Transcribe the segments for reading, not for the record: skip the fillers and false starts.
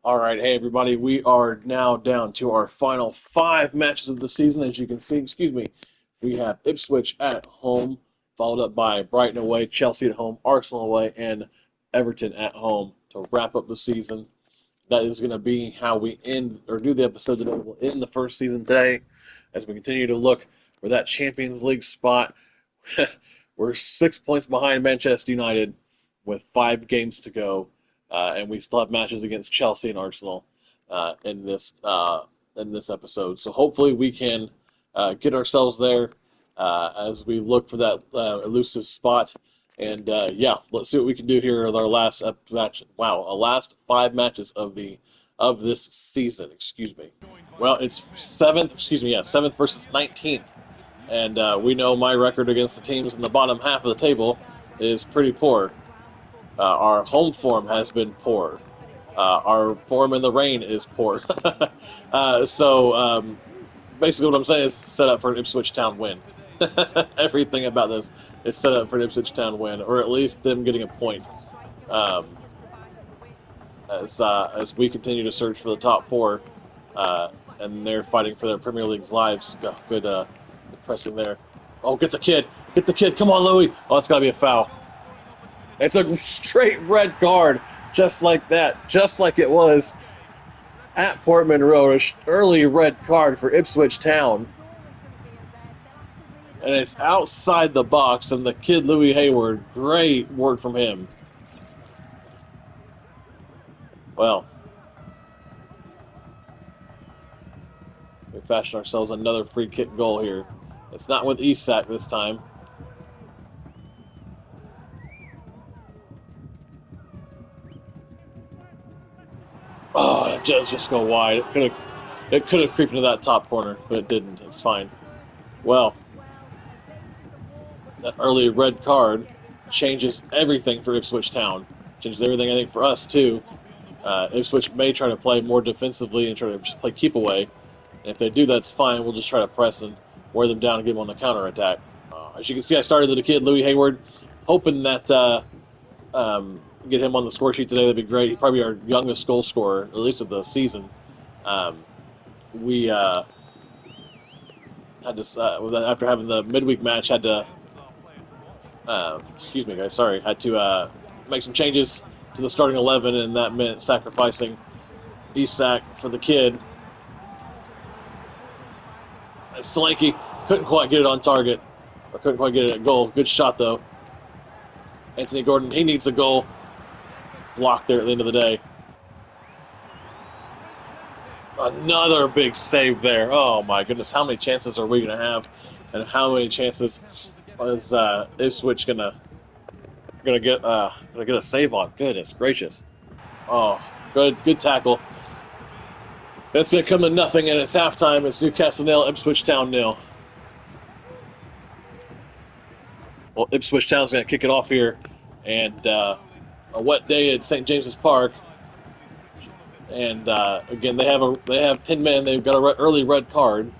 All right, hey everybody, we are now down to our final 5 matches of the season. As you can see, we have Ipswich at home, followed up by Brighton away, Chelsea at home, Arsenal away, and Everton at home to wrap up the season. That is going to be how we end or do the episode today. We'll end the first season today as we continue to look for that Champions League spot. We're 6 points behind Manchester United with 5 games to go. And we still have matches against Chelsea and Arsenal in this episode. So hopefully we can get ourselves there as we look for that elusive spot. And yeah, let's see what we can do here with our last match. Wow, last 5 matches of this season. Excuse me. Well, it's 7th versus 19th, and we know my record against the teams in the bottom half of the table is pretty poor. Our home form has been poor. Our form in the rain is poor. So basically what I'm saying is set up for an Ipswich Town win. Everything about this is set up for an Ipswich Town win, or at least them getting a point. As we continue to search for the top 4, and they're fighting for their Premier League's lives. Good pressing there. Oh, get the kid! Come on, Louis! Oh, it's got to be a foul. It's a straight red card, just like that, just like it was at Portman Road. An early red card for Ipswich Town. And it's outside the box, and the kid Louis Hayward, great work from him. Well, we fashioned ourselves another free kick goal here. It's not with Isak this time. Oh, it does just go wide. It could have creeped into that top corner, but it didn't. It's fine. Well, that early red card changes everything for Ipswich Town. Changes everything, I think, for us, too. Ipswich may try to play more defensively and try to just play keep away. And if they do, that's fine. We'll just try to press and wear them down and get them on the counterattack. As you can see, I started with the kid, Louis Hayward, hoping that get him on the score sheet today. That'd be great. He's probably our youngest goal scorer, at least of the season. We had to, after having the midweek match, had to, excuse me, guys, sorry, had to make some changes to the starting 11, and that meant sacrificing Isak for the kid. And Solanke couldn't quite get it on target, or couldn't quite get it at goal. Good shot, though. Anthony Gordon, he needs a goal. Blocked there at the end of the day. Another big save there. Oh my goodness, how many chances are we going to have, and how many chances is Ipswich gonna get a save on? Goodness gracious! Oh, good tackle. That's going to come to nothing, and it's halftime. It's Newcastle 0, Ipswich Town 0. Well, Ipswich Town's going to kick it off here, and a wet day at St. James's Park. And again, they have 10 men. They've got an early red card,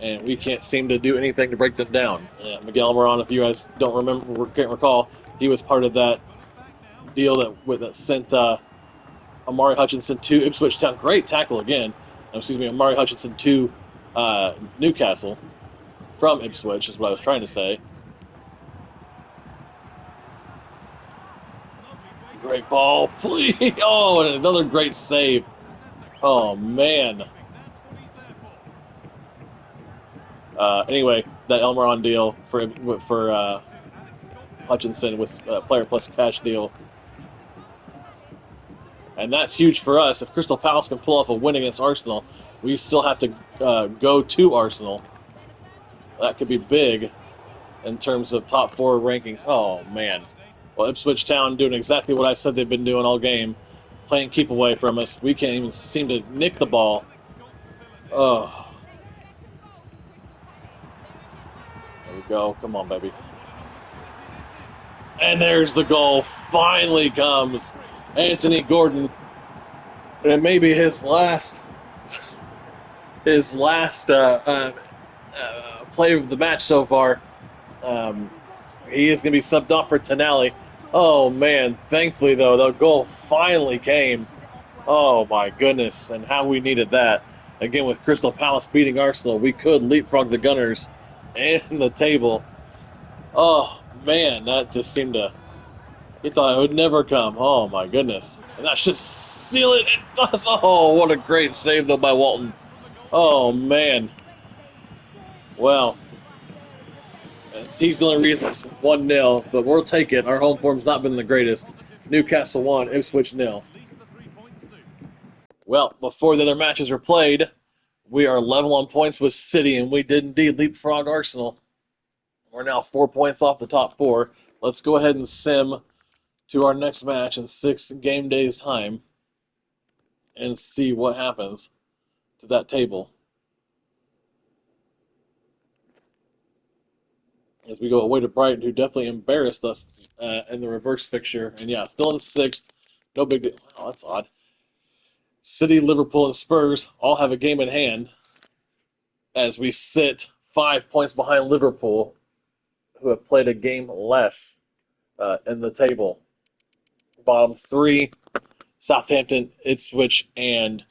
and we can't seem to do anything to break them down. Miguel Almiron, if you guys can't recall, he was part of that deal that sent Amari Hutchinson to Ipswich Town. Great tackle again. Amari Hutchinson to Newcastle from Ipswich is what I was trying to say. Great ball, please. Oh, and another great save. Oh, man. Anyway, that Almiron deal for Hutchinson was a player plus cash deal. And that's huge for us. If Crystal Palace can pull off a win against Arsenal, we still have to go to Arsenal. That could be big in terms of top 4 rankings. Oh, man. Well, Ipswich Town doing exactly what I said they've been doing all game, playing keep away from us. We can't even seem to nick the ball. Oh. There we go. Come on, baby. And there's the goal. Finally comes Anthony Gordon. And it may be his last play of the match so far. He is going to be subbed off for Tonali. Oh, man. Thankfully, though, the goal finally came. Oh my goodness, and how we needed that. Again, with Crystal Palace beating Arsenal, we could leapfrog the Gunners and the table. Oh man, that just seemed to. He thought it would never come. Oh my goodness, and that should seal it. It does. Oh, what a great save though by Walton. Oh man. Well, he's the only reason it's 1-0, but we'll take it. Our home form's not been the greatest. Newcastle 1, Ipswich 0. Well, before the other matches were played, we are level on points with City, and we did indeed leapfrog Arsenal. We're now 4 points off the top four. Let's go ahead and sim to our next match in 6 game days' time and see what happens to that table. As we go away to Brighton, who definitely embarrassed us in the reverse fixture. And yeah, still in 6th. No big deal. Oh, that's odd. City, Liverpool, and Spurs all have a game in hand as we sit 5 points behind Liverpool, who have played a game less in the table. Bottom 3, Southampton, Ipswich, and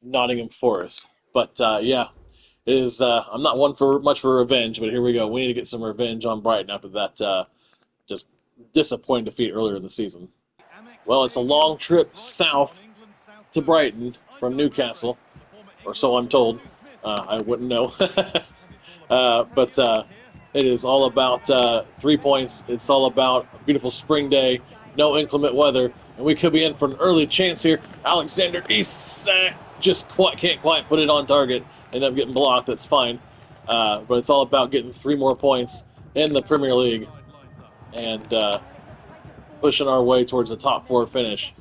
Nottingham Forest. But yeah, it is. I'm not one for much for revenge, but here we go. We need to get some revenge on Brighton after that just disappointing defeat earlier in the season. Well, it's a long trip south to Brighton from Newcastle, or so I'm told. I wouldn't know. But it is all about 3 points. It's all about a beautiful spring day, no inclement weather, and we could be in for an early chance here. Alexander Isak just can't quite put it on target. End up getting blocked. That's fine. But it's all about getting 3 more points in the Premier League and pushing our way towards the top 4 finish.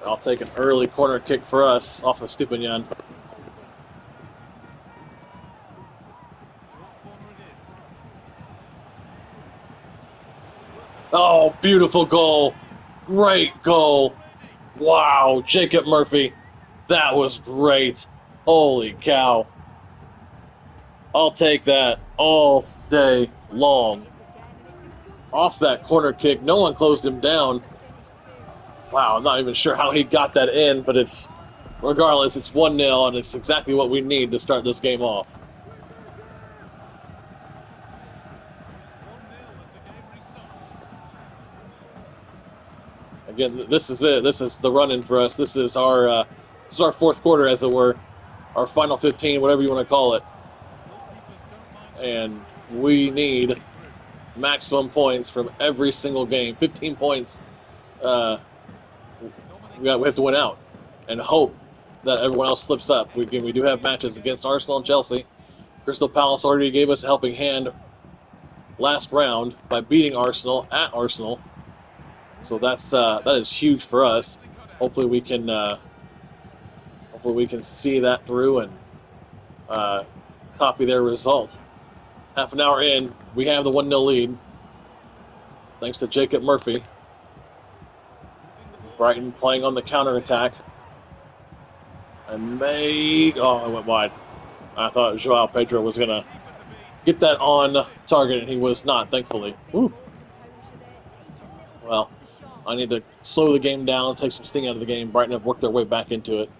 I'll take an early corner kick for us off of Stupinian. Oh, beautiful goal. Great goal. Wow, Jacob Murphy. That was great. Holy cow. I'll take that all day long. Off that corner kick, no one closed him down. Wow, I'm not even sure how he got that in, but regardless, it's 1-0, and it's exactly what we need to start this game off. Again, this is it. This is the run-in for us. This is our 4th quarter, as it were. Our final 15, whatever you want to call it. And we need maximum points from every single game. 15 points. We have to win out and hope that everyone else slips up. We do have matches against Arsenal and Chelsea. Crystal Palace already gave us a helping hand last round by beating Arsenal at Arsenal. So that is huge for us. Hopefully we can see that through and copy their result. Half an hour in, we have the 1-0 lead, thanks to Jacob Murphy. Brighton playing on the counter-attack. And it went wide. I thought Joao Pedro was going to get that on target, and he was not, thankfully. Woo. Well, I need to slow the game down, take some sting out of the game. Brighton have worked their way back into it,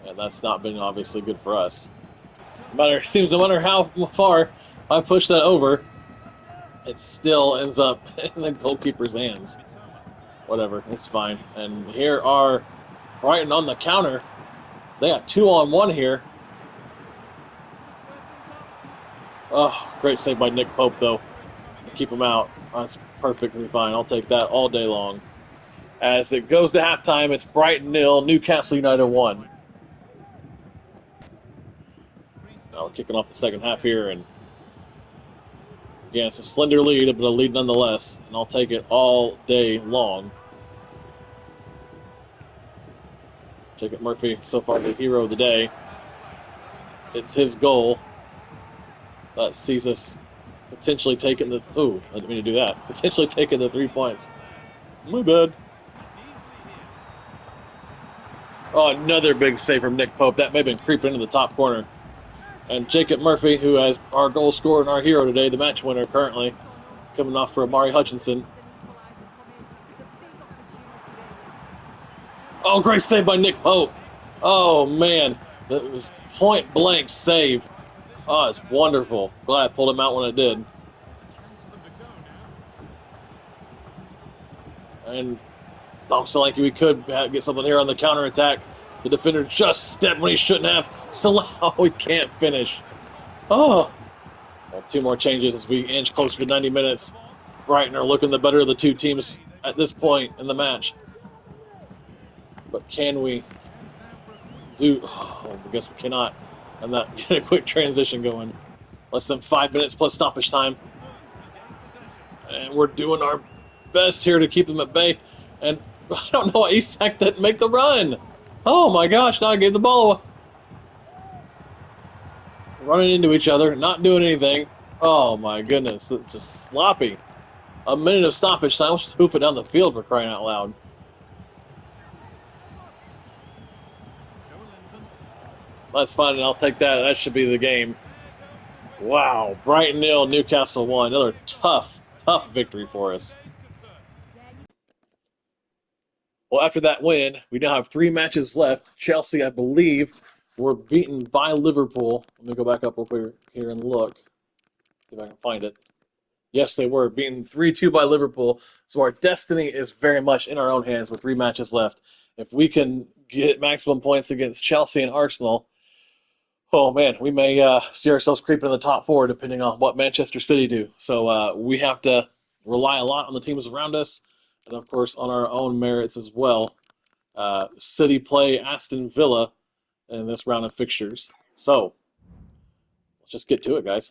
and that's not been obviously good for us. It seems no matter how far I push that over, it still ends up in the goalkeeper's hands. Whatever, it's fine. And here are Brighton on the counter. They got 2-on-1 here. Oh, great save by Nick Pope, though. Keep him out. That's perfectly fine. I'll take that all day long. As it goes to halftime, it's Brighton 0, Newcastle United 1. Now we're kicking off the second half here, and yeah, it's a slender lead, but a lead nonetheless, and I'll take it all day long. Jacob Murphy, so far the hero of the day. It's his goal that sees us potentially taking the... Ooh, I didn't mean to do that. Potentially taking the 3 points. My bad. Oh, another big save from Nick Pope. That may have been creeping into the top corner. And Jacob Murphy, who has our goal scorer and our hero today, the match winner currently, coming off for Amari Hutchinson. Oh, great save by Nick Pope. Oh, man. That was point-blank save. Oh, it's wonderful. Glad I pulled him out when I did. And looks like we could get something here on the counterattack. The defender just stepped when he shouldn't have. So we can't finish. Oh. Well, 2 more changes as we inch closer to 90 minutes. Brighton are looking the better of the 2 teams at this point in the match. But can we do... Oh, I guess we cannot. And that get a quick transition going. Less than 5 minutes plus stoppage time. And we're doing our best here to keep them at bay. And I don't know why Isak didn't make the run. Oh my gosh, now I gave the ball away. Running into each other, not doing anything. Oh my goodness, just sloppy. A minute of stoppage time. Let's hoof it down the field for crying out loud. That's fine, and I'll take that. That should be the game. Wow, Brighton 0, Newcastle 1. Another tough victory for us. Well, after that win, we now have 3 matches left. Chelsea, I believe, were beaten by Liverpool. Let me go back up over here and look. See if I can find it. Yes, they were beaten 3-2 by Liverpool. So our destiny is very much in our own hands with 3 matches left. If we can get maximum points against Chelsea and Arsenal, oh man, we may see ourselves creeping in the top 4 depending on what Manchester City do. So we have to rely a lot on the teams around us and, of course, on our own merits as well. City play Aston Villa in this round of fixtures. So let's just get to it, guys.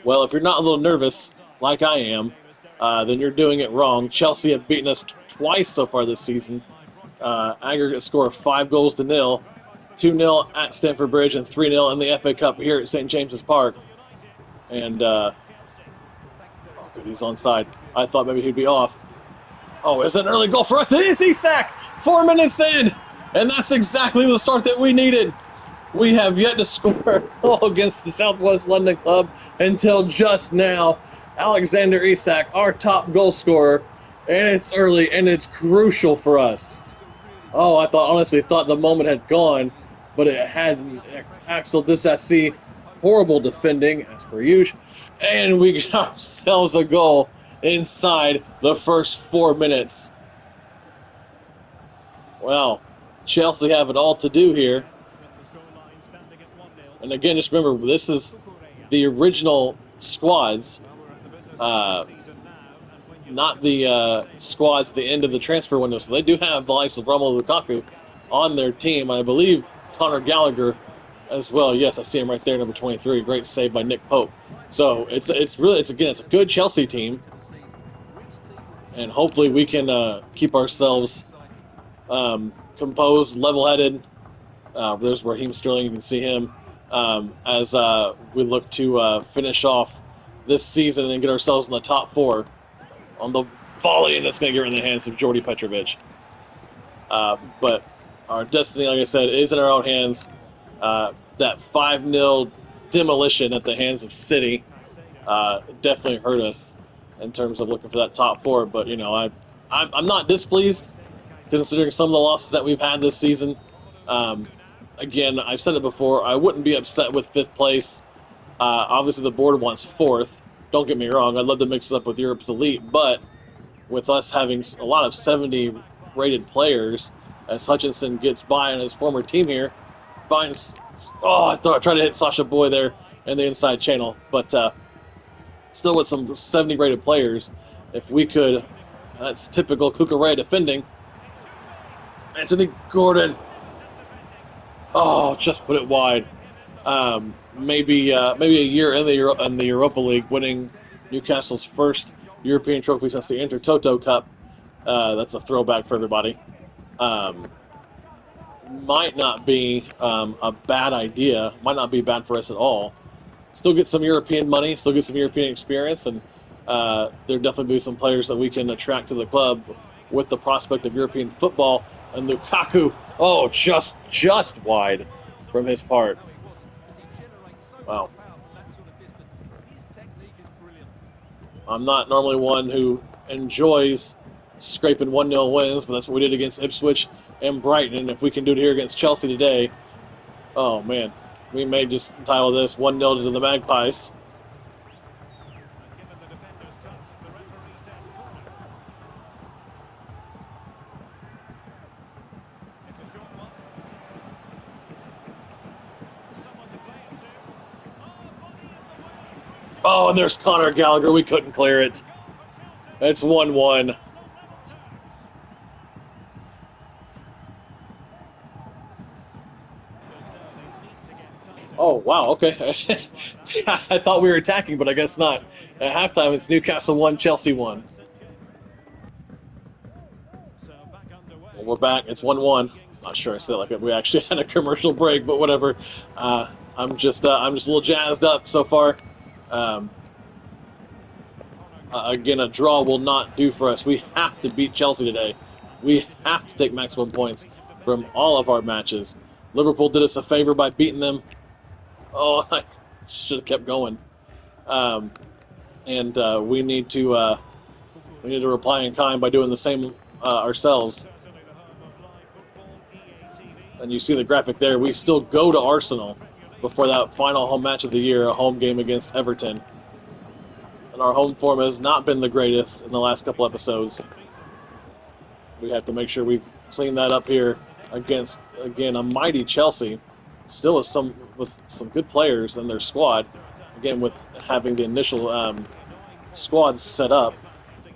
Well, if you're not a little nervous, like I am, then you're doing it wrong. Chelsea have beaten us twice so far this season. Aggregate score of 5-0. 2-0 at Stamford Bridge and 3-0 in the FA Cup here at St. James's Park. And, oh, good, he's onside. I thought maybe he'd be off. Oh, is it an early goal for us? It is Isak! 4 minutes in! And that's exactly the start that we needed. We have yet to score a goal against the Southwest London club until just now. Alexander Isak, our top goal scorer, and it's early and it's crucial for us. Oh, I honestly thought the moment had gone, but it hadn't. Axel Disasi, horrible defending as per usual, and we got ourselves a goal inside the first 4 minutes. Well, Chelsea have it all to do here. And again, just remember, this is the original squads, not the squads at the end of the transfer window. So they do have the likes of Romelu Lukaku on their team. I believe Conor Gallagher as well. Yes, I see him right there, number 23. Great save by Nick Pope. So it's a good Chelsea team, and hopefully we can keep ourselves composed, level-headed. There's Raheem Sterling. You can see him. As we look to finish off this season and get ourselves in the top 4 on the volley, and it's going to get in the hands of Jordi Petrovic. But our destiny, like I said, is in our own hands. That 5-0 demolition at the hands of City definitely hurt us in terms of looking for that top 4. But, you know, I'm not displeased considering some of the losses that we've had this season. Again, I've said it before, I wouldn't be upset with 5th place. Obviously, the board wants 4th. Don't get me wrong, I'd love to mix it up with Europe's elite, but with us having a lot of 70-rated players, as Hutchinson gets by on his former team here, finds... Oh, I tried to hit Sasha Boy there in the inside channel, but still with some 70-rated players, if we could... That's typical Kukurea defending. Anthony Gordon... Oh, just put it wide. Maybe a year in the Europa League, winning Newcastle's first European trophy since the Intertoto Cup. That's a throwback for everybody. Might not be a bad idea. Might not be bad for us at all. Still get some European money. Still get some European experience, and there definitely be some players that we can attract to the club with the prospect of European football. And Lukaku, oh, just wide from his part. Wow. I'm not normally one who enjoys scraping 1-0 wins, but that's what we did against Ipswich and Brighton. And if we can do it here against Chelsea today, oh man, we may just title this 1-0 to the Magpies. Oh, and there's Conor Gallagher. We couldn't clear it. It's 1-1. Oh, wow, okay. I thought we were attacking, but I guess not. At halftime, it's Newcastle 1, Chelsea 1. Well, we're back. It's 1-1. Not sure I said like we actually had a commercial break, but whatever. I'm just a little jazzed up so far. Again, a draw will not do for us. We have to beat Chelsea today. We have to take maximum points from all of our matches. Liverpool did us a favor by beating them. Oh, I should have kept going. We need to reply in kind by doing the same ourselves. And you see the graphic there. We still go to Arsenal before that final home match of the year, a home game against Everton. And our home form has not been the greatest in the last couple episodes. We have to make sure we clean that up here against, again, a mighty Chelsea. Still with some good players in their squad. Again, with having the initial squad set up.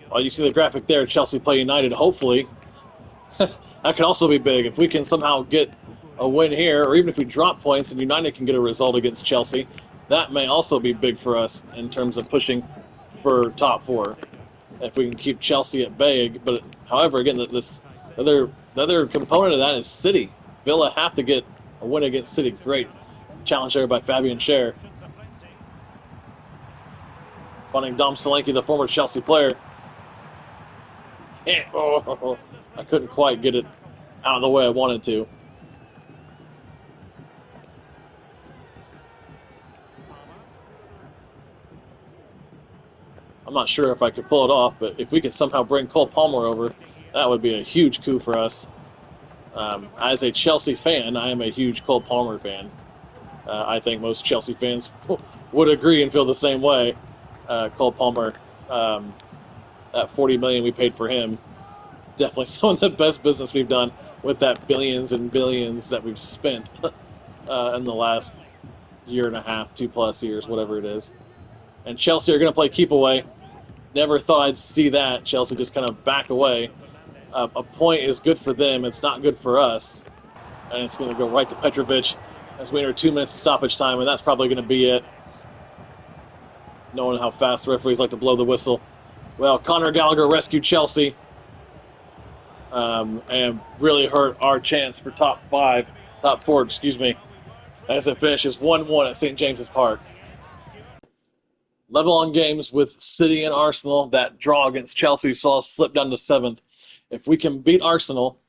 Well, you see the graphic there, Chelsea play United. Hopefully, that could also be big. If we can somehow get a win here, or even if we drop points and United can get a result against Chelsea, that may also be big for us in terms of pushing for top 4. If we can keep Chelsea at bay. But however, again, the other component of that is City. Villa have to get a win against City. Great challenge there by Fabian Schär. Finding Dom Solanke, the former Chelsea player. I couldn't quite get it out of the way I wanted to. I'm not sure if I could pull it off, but if we could somehow bring Cole Palmer over, that would be a huge coup for us. As a Chelsea fan, I am a huge Cole Palmer fan. I think most Chelsea fans would agree and feel the same way. Cole Palmer, that $40 million we paid for him, definitely some of the best business we've done with that billions and billions that we've spent in the last year and a half, 2+ years, whatever it is. And Chelsea are going to play keep away. Never thought I'd see that. Chelsea just kind of back away. A point is good for them. It's not good for us. And it's going to go right to Petrovic as we enter 2 minutes of stoppage time, and that's probably going to be it. Knowing how fast the referees like to blow the whistle. Well, Conor Gallagher rescued Chelsea and really hurt our chance for top 4, as it finishes 1-1 at St. James's Park. Level on games with City and Arsenal. That draw against Chelsea we saw slip down to 7th. If we can beat Arsenal,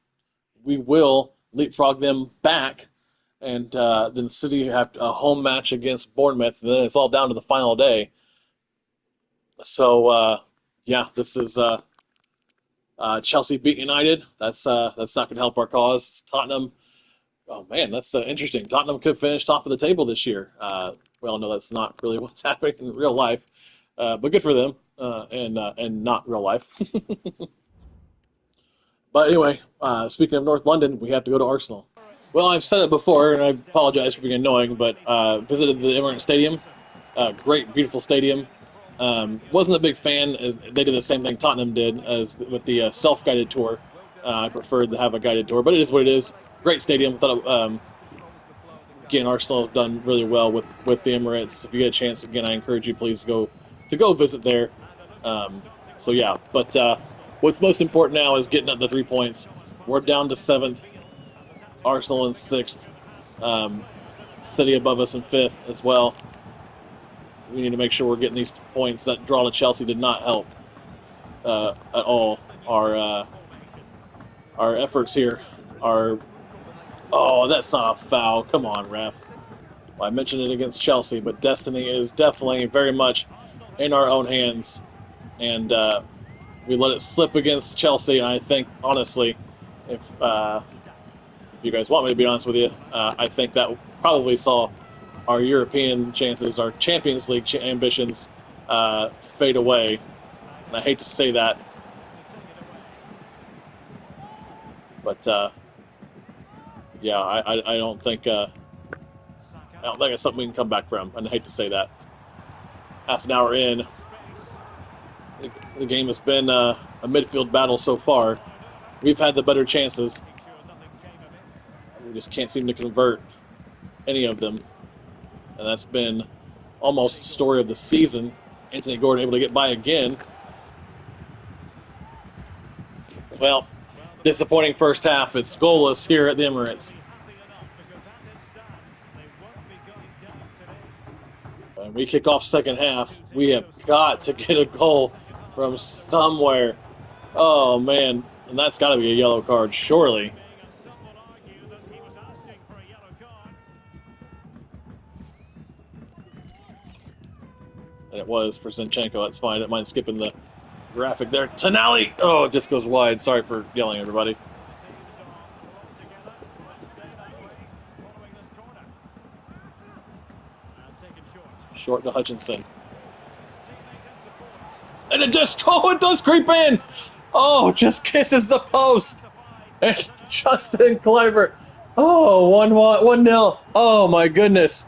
we will leapfrog them back, and then City have a home match against Bournemouth, and then it's all down to the final day. So, this is Chelsea beat United. That's not going to help our cause. Tottenham, oh man, that's interesting. Tottenham could finish top of the table this year. We all know that's not really what's happening in real life, but good for them, and not real life. But anyway, speaking of North London, we have to go to Arsenal. Well, I've said it before, and I apologize for being annoying, but visited the Emirates Stadium. Great, beautiful stadium. Wasn't a big fan. They did the same thing Tottenham did as with the self-guided tour. I preferred to have a guided tour, but it is what it is. Great stadium. Thought again, Arsenal have done really well with the Emirates. If you get a chance, again, I encourage you please to go visit there. But what's most important now is getting up the 3 points. We're down to 7th. Arsenal in 6th. City above us in 5th as well. We need to make sure we're getting these points. That draw to Chelsea did not help at all. Our efforts here are... Oh, that's not a foul. Come on, ref. Well, I mentioned it against Chelsea, but destiny is definitely very much in our own hands. And we let it slip against Chelsea, and I think, honestly, if you guys want me to be honest with you, I think that probably saw our European chances, our Champions League ambitions fade away. And I hate to say that, but yeah, I don't think it's something we can come back from. And I hate to say that. Half an hour in, the game has been a midfield battle so far. We've had the better chances. We just can't seem to convert any of them. And that's been almost the story of the season. Anthony Gordon able to get by again. Well, disappointing first half. It's goalless here at the Emirates. And we kick off second half. We have got to get a goal from somewhere. Oh, man. And that's got to be a yellow card, surely. And it was for Zinchenko. That's fine. I don't mind skipping the graphic there. Tonali! Oh, it just goes wide. Sorry for yelling, everybody. Short to Hutchinson. And it just, it does creep in! Oh, just kisses the post! And Justin Kluivert. Oh, 1-0. Oh, my goodness.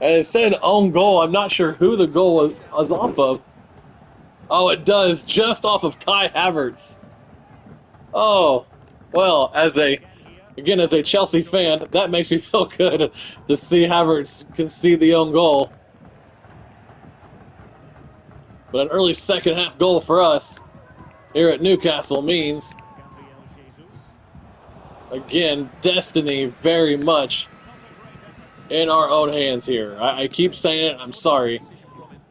And it said own goal. I'm not sure who the goal was off of. Oh, it does. Just off of Kai Havertz. Oh, well, as a Chelsea fan, that makes me feel good to see Havertz concede the own goal. But an early second half goal for us here at Newcastle means, again, destiny very much in our own hands here. I keep saying it, I'm sorry.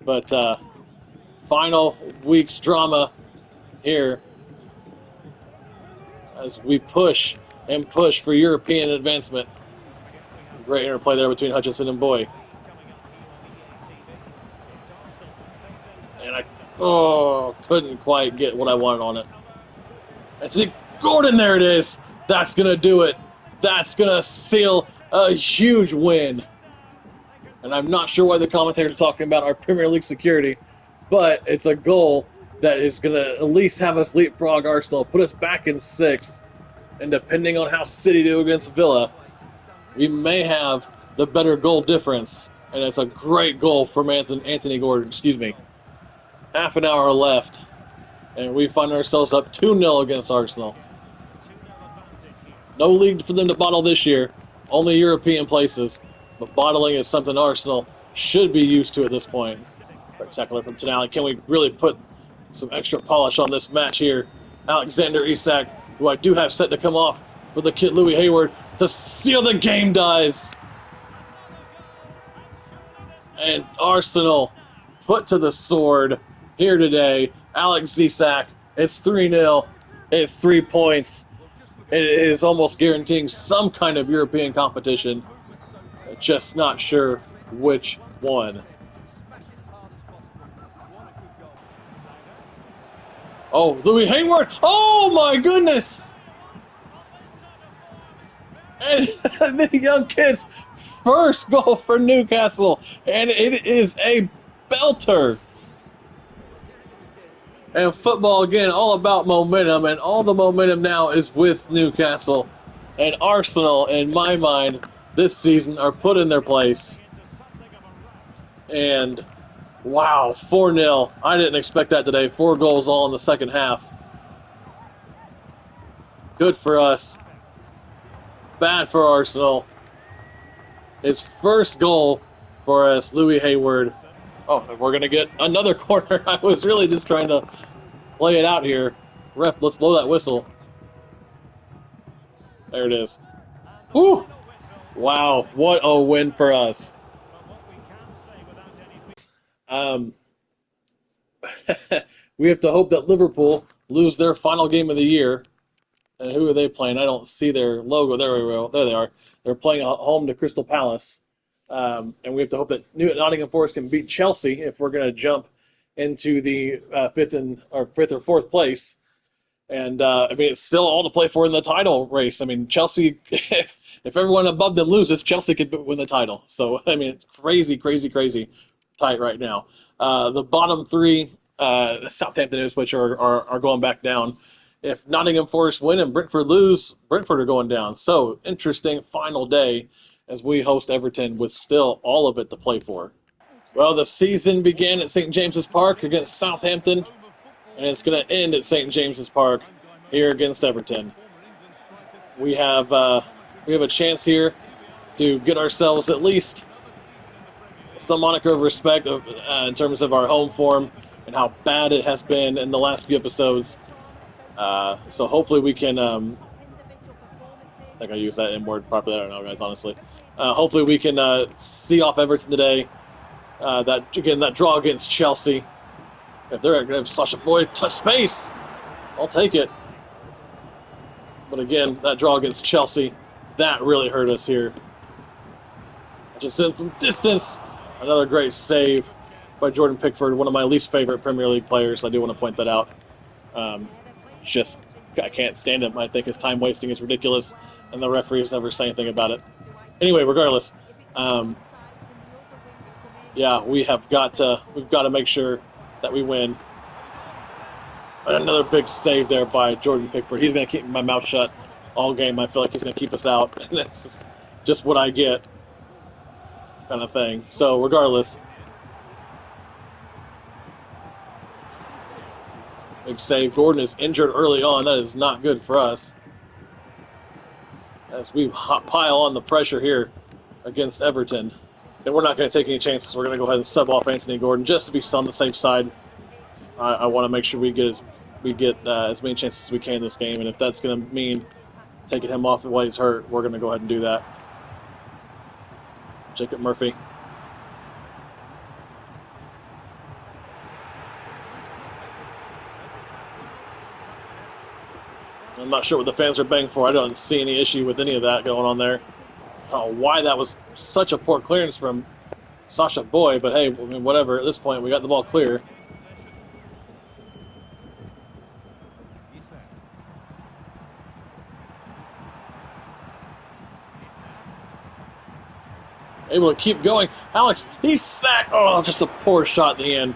But final week's drama here as we push and push for European advancement. Great interplay there between Hutchinson and Boy. And I couldn't quite get what I wanted on it. Anthony Gordon, there it is. That's going to do it. That's going to seal a huge win. And I'm not sure why the commentators are talking about our Premier League security, but it's a goal that is going to at least have us leapfrog Arsenal, put us back in 6th, and depending on how City do against Villa, we may have the better goal difference. And it's a great goal from Anthony Gordon. Half an hour left, and we find ourselves up 2-0 against Arsenal. No league for them to bottle this year, only European places, but bottling is something Arsenal should be used to at this point. Spectacular from Tonali. Can we really put some extra polish on this match here? Alexander Isak, who I do have set to come off for the kid Louis Hayward to seal the game, dies. And Arsenal put to the sword here today. Alex Isak, it's 3-0. It's 3 points. It is almost guaranteeing some kind of European competition. Just not sure which one. Oh, Louis Hayward! Oh my goodness! And the young kid's first goal for Newcastle, and it is a belter. And football, again, all about momentum, and all the momentum now is with Newcastle. And Arsenal, in my mind, this season are put in their place. And, wow, 4-0. I didn't expect that today. 4 goals all in the second half. Good for us. Bad for Arsenal. His first goal for us, Louis Hayward. Oh, we're going to get another corner. I was really just trying to play it out here. Ref, let's blow that whistle. There it is. Whew. Wow, what a win for us. We have to hope that Liverpool lose their final game of the year. And who are they playing? I don't see their logo. There we go. There they are. They're playing home to Crystal Palace. And we have to hope that Nottingham Forest can beat Chelsea if we're going to jump into the fifth or fourth place. And I mean, it's still all to play for in the title race. I mean, Chelsea, if everyone above them loses, Chelsea could win the title. So I mean, it's crazy, crazy, crazy tight right now. The bottom three, Southampton and Ipswich are going back down. If Nottingham Forest win and Brentford lose, Brentford are going down. So interesting final day as we host Everton with still all of it to play for. Well, the season began at St. James's Park against Southampton, and it's going to end at St. James's Park here against Everton. We have a chance here to get ourselves at least some moniker of respect in terms of our home form and how bad it has been in the last few episodes. So hopefully we can. I think I used that N word properly. I don't know, guys. Honestly, hopefully we can see off Everton today. That draw against Chelsea. If they're going to have Sasha Boyd touch space, I'll take it. But again, that draw against Chelsea, that really hurt us here. Just in from distance, another great save by Jordan Pickford, one of my least favorite Premier League players. I do want to point that out. I can't stand him. I think his time wasting is ridiculous, and the referees never say anything about it. Anyway, regardless, we've got to make sure that we win. And another big save there by Jordan Pickford. He's going to keep my mouth shut all game. I feel like he's going to keep us out, and that's just what I get, kind of thing. So regardless, big save. Gordon is injured early on. That is not good for us. As we pile on the pressure here against Everton. And we're not going to take any chances. We're going to go ahead and sub off Anthony Gordon just to be on the safe side. I want to make sure we get as many chances as we can in this game. And if that's going to mean taking him off while he's hurt, we're going to go ahead and do that. Jacob Murphy. I'm not sure what the fans are banging for. I don't see any issue with any of that going on there. I don't know why that was such a poor clearance from Sasha Boyd, but hey, I mean, whatever. At this point, we got the ball clear. Able to keep going. Alex, he's sacked. Oh, just a poor shot at the end.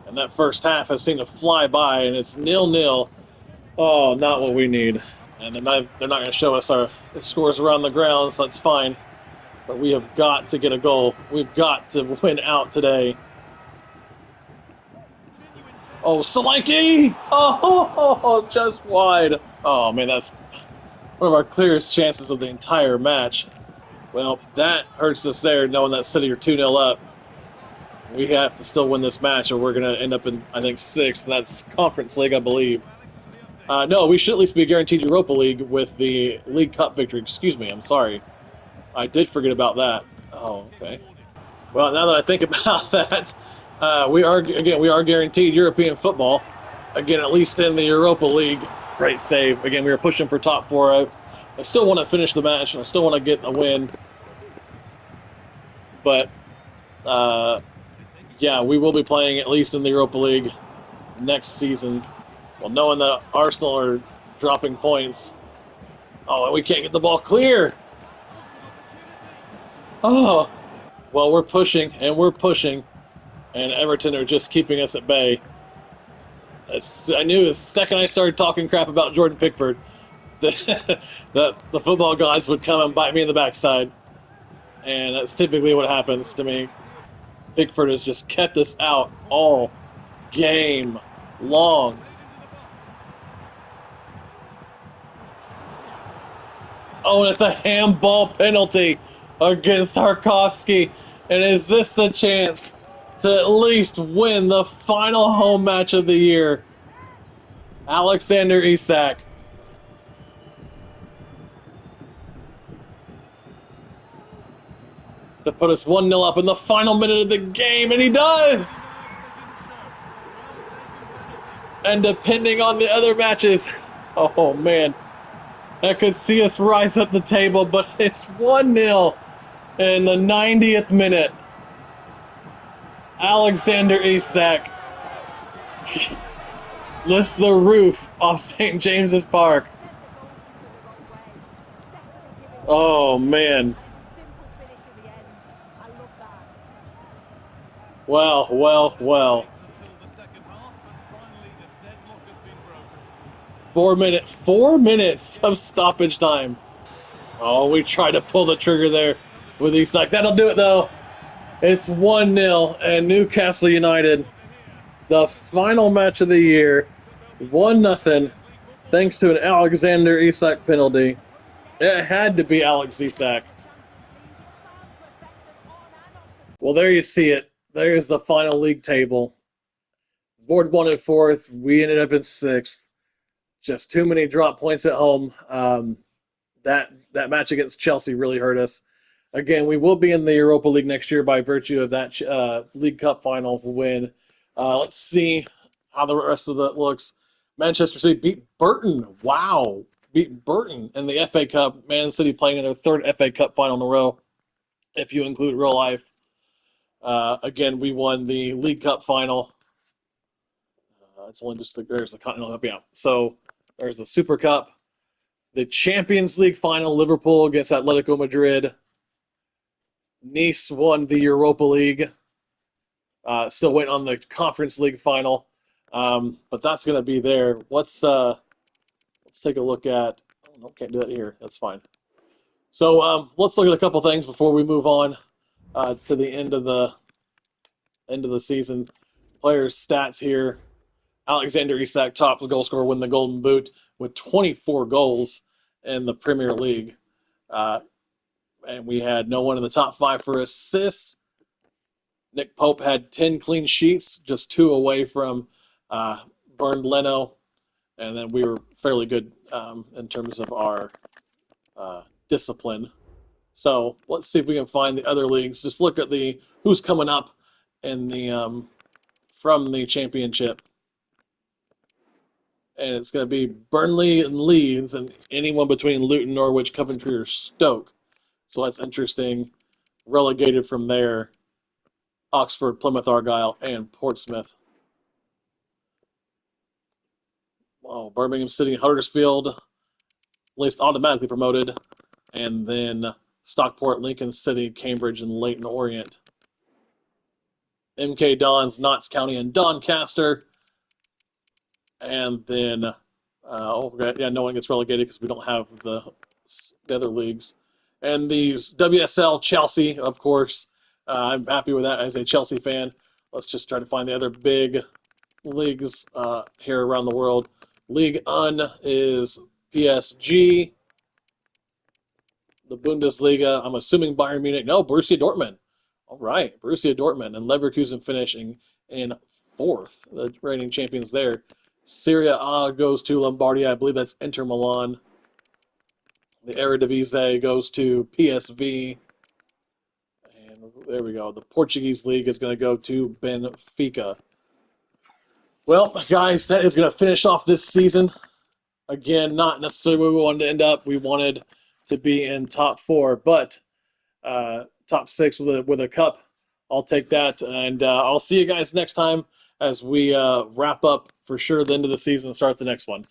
And that first half has seemed to fly by, and it's 0-0. Oh, not what we need. And they're not going to show us our scores around the ground, so that's fine. But we have got to get a goal. We've got to win out today. Oh, Solanke! Oh, just wide. Oh, man, that's one of our clearest chances of the entire match. Well, that hurts us there, knowing that City are 2-0 up. We have to still win this match, or we're going to end up in, I think, 6th, and that's Conference League, I believe. No, we should at least be guaranteed Europa League with the League Cup victory. Excuse me, I'm sorry. I did forget about that. Oh, okay. Well, now that I think about that, we are guaranteed European football. Again, at least in the Europa League. Great save. Again, we were pushing for top 4. I still want to finish the match, and I still want to get a win. But, yeah, we will be playing at least in the Europa League next season. Well, knowing that Arsenal are dropping points. Oh, and we can't get the ball clear. Oh. Well, we're pushing, and Everton are just keeping us at bay. I knew the second I started talking crap about Jordan Pickford that the football gods would come and bite me in the backside. And that's typically what happens to me. Pickford has just kept us out all game long. Oh, and it's a handball penalty against Tarkovsky. And is this the chance to at least win the final home match of the year? Alexander Isak to put us 1-0 up in the final minute of the game, and he does! And depending on the other matches, oh man, that could see us rise up the table, but it's 1-0 in the 90th minute. Alexander Isak lifts the roof off St. James's Park. Oh man. Well. 4 minutes of stoppage time. Oh, we tried to pull the trigger there with Isak. That'll do it though. It's 1-0 and Newcastle United, the final match of the year, 1-0 thanks to an Alexander Isak penalty. It had to be Alex Isak. Well, there you see it. There's the final league table. Board won in 4th. We ended up in 6th. Just too many drop points at home. That match against Chelsea really hurt us. Again, we will be in the Europa League next year by virtue of that League Cup final win. Let's see how the rest of it looks. Manchester City beat Burton. Wow. Beat Burton in the FA Cup. Man City playing in their 3rd FA Cup final in a row, if you include real life. Again, we won the League Cup final. It's only just there's the Continental Cup. Yeah. So there's the Super Cup. The Champions League final, Liverpool against Atletico Madrid. Nice won the Europa League. Still waiting on the Conference League final. But that's going to be there. Let's take a look at... Oh, no, can't do that here. That's fine. So let's look at a couple things before we move on to the end of the season. Players' stats here. Alexander Isak, top goal scorer, win the Golden Boot with 24 goals in the Premier League. And we had no one in the top 5 for assists. Nick Pope had 10 clean sheets, just 2 away from Bernd Leno. And then we were fairly good in terms of our discipline. So let's see if we can find the other leagues. Just look at who's coming up in the from the championship. And it's going to be Burnley and Leeds and anyone between Luton, Norwich, Coventry, or Stoke. So that's interesting. Relegated from there, Oxford, Plymouth, Argyle, and Portsmouth. Oh, Birmingham City, Huddersfield, at least automatically promoted. And then Stockport, Lincoln City, Cambridge, and Leyton Orient. MK Dons, Notts County, and Doncaster. And then, no one gets relegated because we don't have the other leagues. And these WSL, Chelsea, of course. I'm happy with that as a Chelsea fan. Let's just try to find the other big leagues here around the world. Ligue 1 is PSG. The Bundesliga, I'm assuming Bayern Munich. No, Borussia Dortmund. All right, Borussia Dortmund. And Leverkusen finishing in 4th, the reigning champions there. Serie A goes to Lombardia. I believe that's Inter Milan. The Eredivisie goes to PSV. And there we go. The Portuguese league is going to go to Benfica. Well, guys, that is going to finish off this season. Again, not necessarily where we wanted to end up. We wanted to be in top 4, but top 6 with a cup. I'll take that. And I'll see you guys next time as we wrap up for sure the end of the season and start the next one.